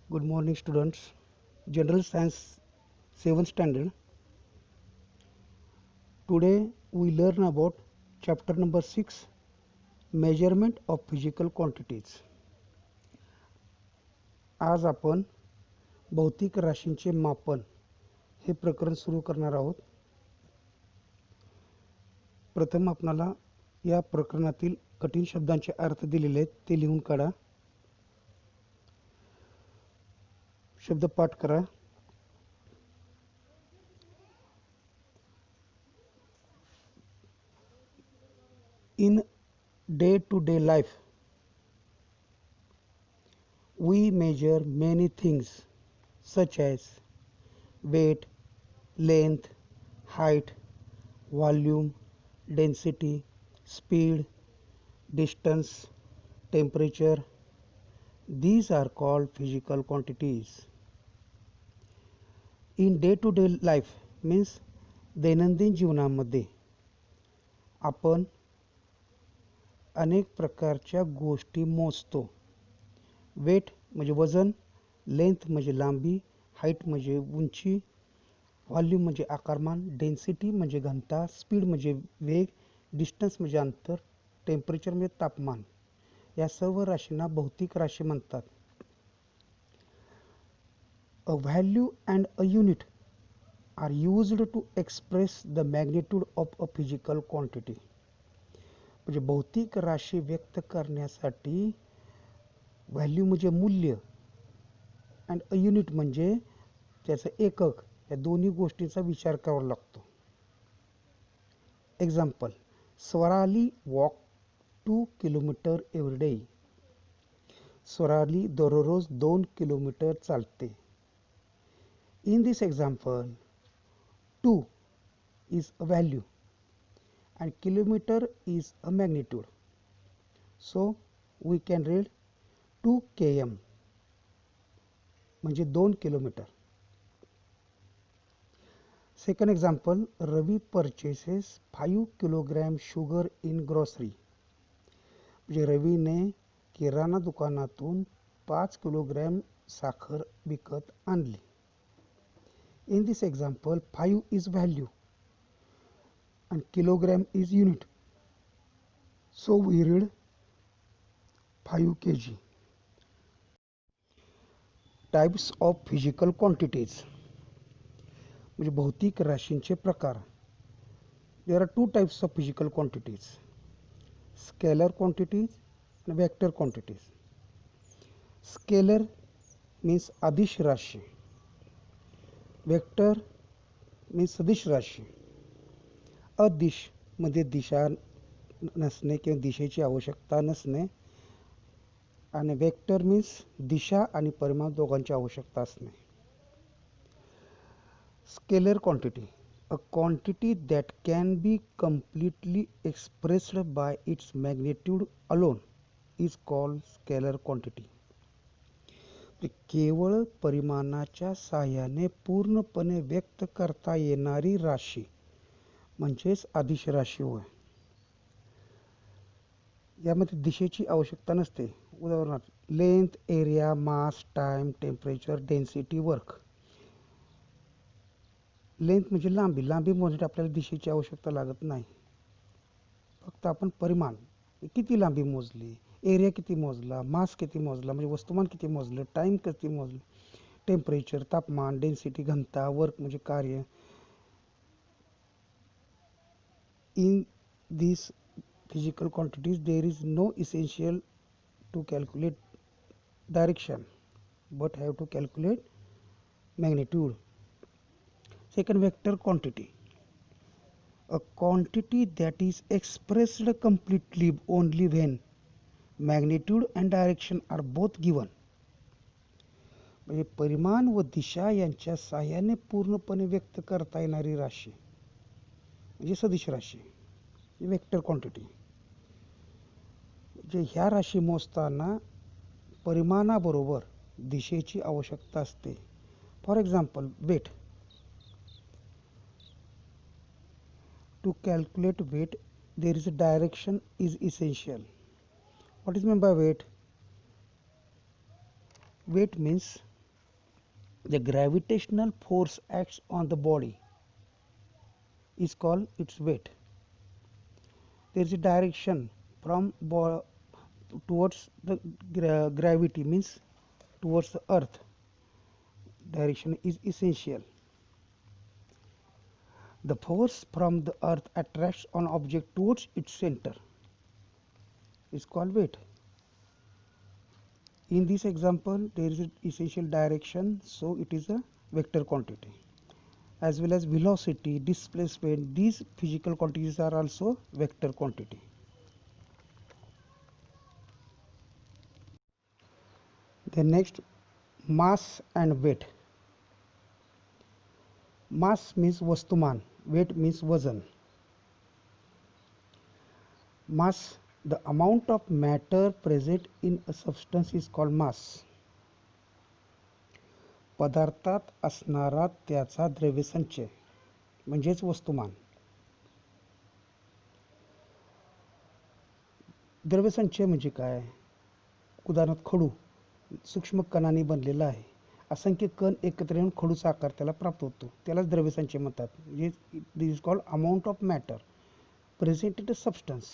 Good morning, students. General Science 7th Standard. Today we learn about chapter number 6, Measurement of Physical Quantities. आज आपण भौतिक राशींचे मापन हे प्रकरण सुरू करणार आहोत. प्रथम आपणाला या प्रकरणातील कठीण शब्दांचे अर्थ दिलेले आहेत ते लिहून काढा. शब्द पाठ करा. In day-to-day life, we measure many things such as weight, length, height, volume, density, speed, distance, temperature. These are called physical quantities. In day-to-day life means दैनंदिन जीवनामध्ये आपण अनेक प्रकारच्या गोष्टी मोजतो. वेट म्हणजे वजन, लेंथ म्हणजे लांबी, हाईट म्हणजे उंची, व्हॉल्यूम म्हणजे आकारमान, डेन्सिटी म्हणजे घनता, स्पीड म्हणजे वेग, डिस्टन्स म्हणजे अंतर, टेम्परेचर म्हणजे तापमान. या सर्व राशींना भौतिक राशी म्हणतात. A value and a unit are used to express the magnitude of a physical quantity. म्हणजे भौतिक राशी व्यक्त करण्यासाठी व्हॅल्यू म्हणजे मूल्य अँड अ युनिट म्हणजे त्याचं एकक, या दोन्ही गोष्टींचा विचार करावा लागतो. Example, Swarali walk 2 kilometre every day. Swarali दररोज 2 किलोमीटर चालते. In this example, 2 is a value and kilometer is a magnitude. So we can read 2 km म्हणजे 2 kilometre. Second example, Ravi purchases 5 kilogram sugar in grocery. म्हणजे रवीने किराणा दुकानातून 5 kilogram साखर विकत आणली. In this example, 5 is value and kilogram is unit. So we read 5 kg. Types of physical quantities. म्हणजे भौतिक राशींचे प्रकार. There are two types of physical quantities: scalar quantities and vector quantities. Scalar means अदिश राशी. Vector means सदिश राशी. अदिश मध्ये दिशा नसणे किंवा दिशेची आवश्यकता नसणे, आणि वेक्टर मीन्स दिशा आणि परिमाण दोघांची आवश्यकता असणे. Scalar quantity, a quantity that can be completely expressed by it's magnitude alone is called scalar quantity. केवळ परिमाणाच्या साहाय्याने पूर्णपणे व्यक्त करता येणारी राशी म्हणजेच अदिश राशी होय. यामध्ये दिशेची आवश्यकता नसते. उदाहरणार्थ, length, area, mass, time, temperature, density, work. Length म्हणजे लांबी. लांबी मोजण्यासाठी आपल्याला दिशेची आवश्यकता लागत नाही. फक्त आपण परिमाण, किती लांबी मोजली, एरिया किती मोजला, मास किती मोजला म्हणजे वस्तुमान किती मोजलं, टाइम किती मोजलं, टेम्परेचर तापमान, डेन्सिटी घनता, वर्क म्हणजे कार्य. In this physical quantities there is no essential to calculate direction but have to calculate magnitude. Second, vector quantity, a quantity that is expressed completely only when magnitude and direction are both given. म्हणजे परिमाण व दिशा यांच्या साहाय्याने पूर्णपणे व्यक्त करता येणारी राशी म्हणजे सदिश राशी, वेक्टर क्वांटिटी. जे ह्या राशी मोजताना परिमाणाबरोबर दिशेची आवश्यकता असते. For example, weight. To calculate weight there is a direction is essential. What is mean by weight? Weight means The gravitational force acts on the body is called its weight. There is a direction from towards the gravity, means towards the earth. Direction is essential. The force from the earth attracts an object towards its center is called weight. In this example, there is an essential direction, so it is a vector quantity. As well as velocity, displacement, these physical quantities are also vector quantity. Then next, mass and weight. Mass means vastuman, weight means वजन. Mass, the amount of matter present in a substance is called mass. पदार्थात असणारा त्याचा द्रव्यसंचय म्हणजेच वस्तुमान. द्रव्यसंचय म्हणजे काय? उदाहरणार्थ खडू सूक्ष्म कणांनी बनलेला आहे. असंख्य कण एकत्र येऊन खडूचा आकार त्याला प्राप्त होतो, त्यालाच द्रव्यसंचय म्हणतात. म्हणजे this is called amount of matter present in a substance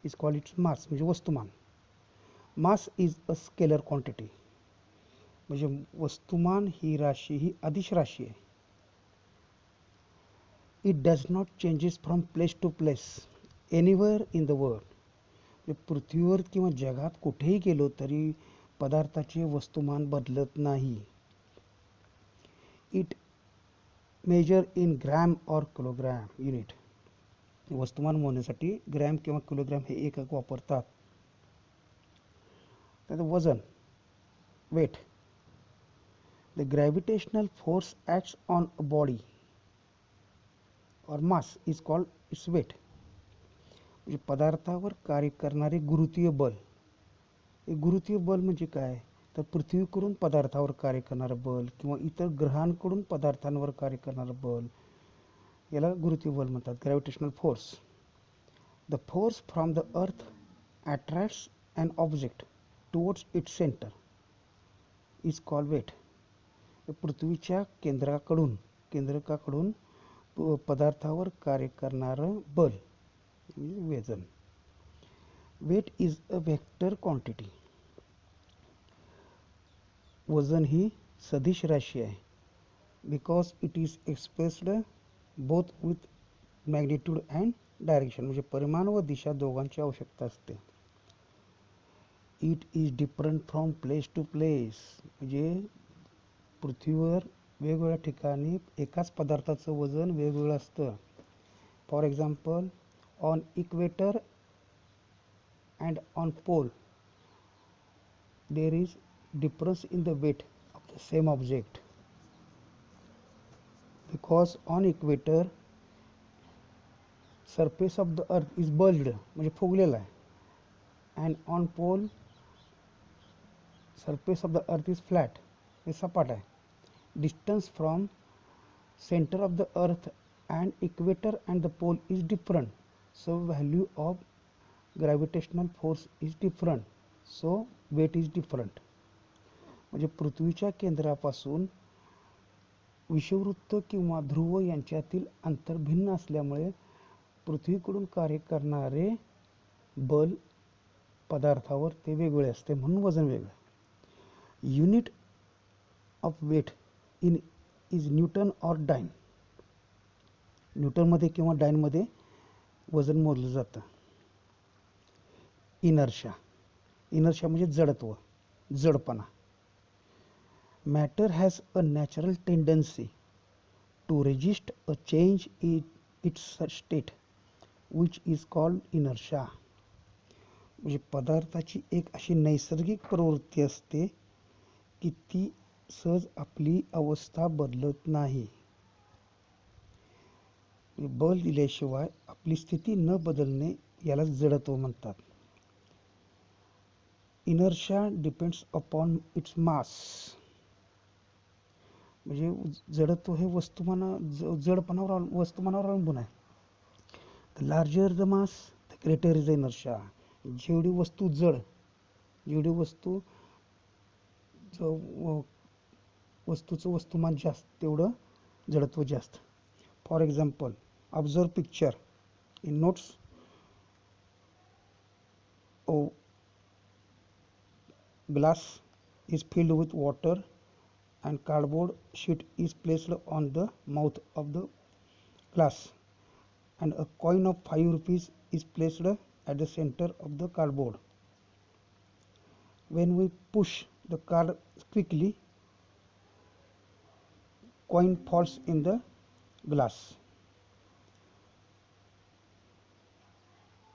is called its mass, म्हणजे वस्तुमान. Mass is a scalar quantity, म्हणजे वस्तुमान ही राशी ही अदिश राशी आहे. It does not changes from place to place anywhere in the world. पृथ्वीवर किंवा जगात कुठेही गेलो तरी पदार्थाचे वस्तुमान बदलत नाही. इट मेजर इन ग्रॅम और किलोग्रॅम युनिट. वस्तुमान मोजण्यासाठी ग्रॅम किंवा किलोग्रॅम हे एकक वापरतात. त्याचं वजन weight. The gravitational force acts on a body or mass is called its weight. म्हणजे पदार्थावर कार्य करणारे गुरुत्वीय बल. गुरुत्वीय बल म्हणजे काय? तर पृथ्वीकडून पदार्थावर कार्य करणारं बल किंवा इतर ग्रहांकडून पदार्थांवर कार्य करणारं बल याला गुरुत्वीय बल म्हणतात, gravitational force. The force from the earth attracts an object towards its centre is called weight. पृथ्वीच्या केंद्रकाकडून पदार्थावर कार्य करणारं बल वजन. Weight is a vector quantity. वजन ही सदिश राशी आहे. Because it is expressed both with magnitude and direction, म्हणजे परिमाण व दिशा दोघांची आवश्यकता असते. It is different from place to place, म्हणजे पृथ्वीवर वेगवेगळ्या ठिकाणी एकाच पदार्थाचं वजन वेगवेगळं असतं. For example, on equator and on pole there is difference in the weight of the same object, because on equator surface of the earth is bulged म्हणजे फुगलेला आहे, and on pole surface of the earth is flat हे सपाट आहे. distance from center of the earth and equator and the pole is different, so value of gravitational force is different, so weight is different. म्हणजे पृथ्वीच्या केंद्रापासून विषुववृत्त किंवा ध्रुव यांच्यातील अंतर भिन्न असल्यामुळे पृथ्वीकडून कार्य करणारे बल पदार्थावर ते वेगळे असते, म्हणून वजन वेगळं. Unit of weight in is newton or dyne. न्यूटनमध्ये किंवा डाइनमध्ये वजन मोजलं जातं. इनर्शिया. इनर्शिया म्हणजे जडत्व, जडपणा. Matter has a natural tendency to resist a change in its state which is called inertia. म्हणजे पदार्थाची एक अशी नैसर्गिक प्रवृत्ती असते की ती सहज आपली अवस्था बदलत नाही. बल दिल्याशिवाय आपली स्थिती न बदलणे याला जडत्व म्हणतात. Inertia depends upon its mass. म्हणजे जडत्व हे जडपणावर वस्तुमानावर अवलंबून आहे. The larger the mass the greater is the inertia. जेवढी वस्तू वस्तूचं वस्तुमान जास्त तेवढं जडत्व जास्त. For example, observe picture in notes. Glass is filled with water and cardboard sheet is placed on the mouth of the glass, and a coin of 5 rupees is placed at the center of the cardboard. When we push the card quickly, coin falls in the glass.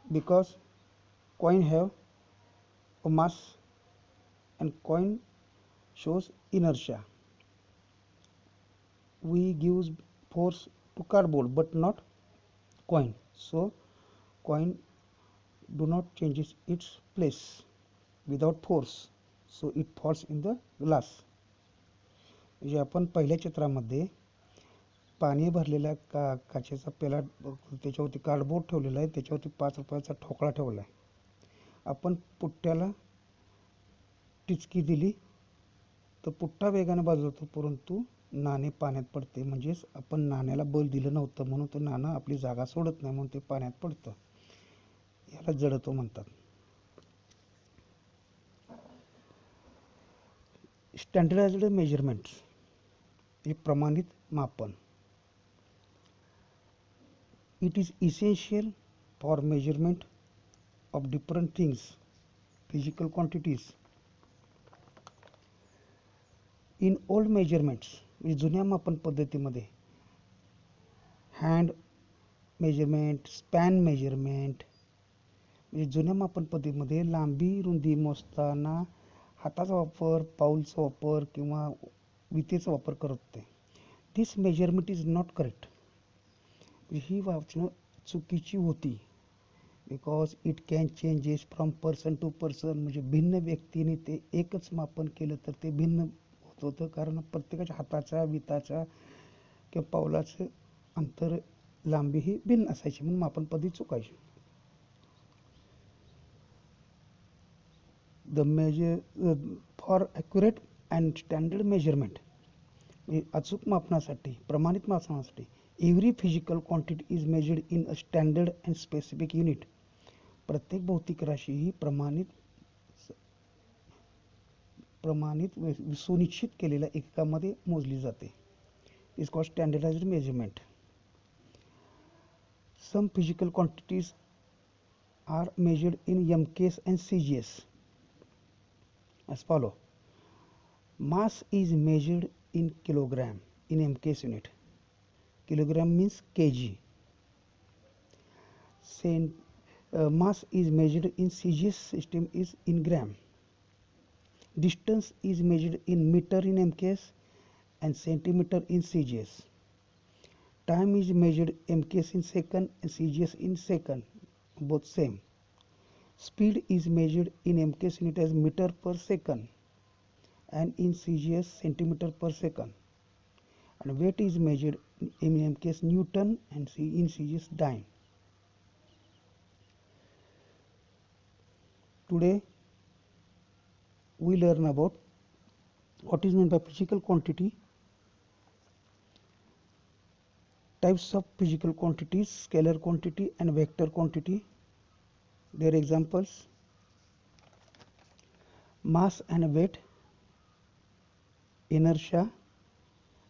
Because coin have a mass and coin shows inertia, we give force to cardboard but not coin, so coin do not changes its place without force, so it falls in the glass. म्हणजे आपण पहिल्या चित्रामध्ये पाणी भरलेला काचेचा पेला, त्याच्यावरती cardboard ठेवलेला आहे, त्याच्यावरती 5 रुपयाचा ठोकळा ठेवला आहे. आपण पुट्ट्याला टिचकी दिली तर पुट्टा वेगाने बाजूला जातो, परंतु नाणे पाण्यात पडते. म्हणजेच आपण नाण्याला बल दिलं नव्हतं म्हणून ते नाणं आपली जागा सोडत नाही, म्हणून ते पाण्यात पडतं. याला जडत्व म्हणतात. स्टँडर्डाइज्ड मेजरमेंट्स हे प्रमाणित मापन. It is essential for measurement of different things, physical quantities. In old measurements, जुन्या मापन पद्धतीमध्ये हँड मेजरमेंट, स्पॅन मेजरमेंट, म्हणजे जुन्या मापन पद्धतीमध्ये लांबी रुंदी मोजताना हाताचा वापर, पाऊलचा वापर किंवा वितेचा वापर करत होते. This measurement is not correct. ही वाचणं चुकीची होती. Because it can changes from person to person. म्हणजे भिन्न व्यक्तीने ते एकच मापन केलं तर ते भिन्न होत होतं, कारण प्रत्येकाच्या हाताच्या, विताच्या किंवा पावलाचं अंतर, लांबी ही भिन्न असायची, म्हणून मापन पद्धती चुकायची. The measure for accurate and standard measurement, अचूक मापनासाठी, प्रमाणित मापनासाठी, every physical quantity is measured in a standard and specific unit. प्रत्येक भौतिक राशी ही प्रमाणित सुनिश्चित केलेल्या एककामध्ये मोजली जाते. Is called standardized measurement. Some physical quantities are measured in MKs and CGS as follow. Mass is measured in kilogram in MKs unit. Kilogram means kg. Mass is measured in CGS system is in gram. Distance is measured in meter in MKs and centimeter in CGS. Time is measured MKs in second and CGS in second, both same. Speed is measured in MKs unit as meter per second and in CGS centimeter per second. And weight is measured in MKs Newton and in CGS dyne. Today we learn about what is meant by physical quantity, types of physical quantities, scalar quantity and vector quantity. Their examples: mass and weight, inertia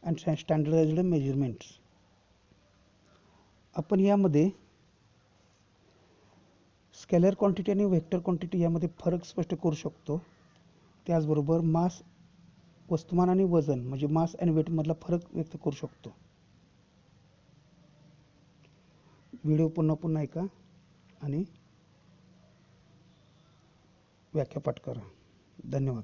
and standardized measurements. आपण यामध्ये scalar quantity आणि vector quantity यामध्ये फरक स्पष्ट करू शकतो. त्याचबरोबर मास, वस्तुमान आणि वजन म्हणजे मास आणि वेट मधला फरक व्यक्त करू शकतो. व्हिडिओ पुन्हा ऐका आणि व्याख्या पाठ करा. धन्यवाद.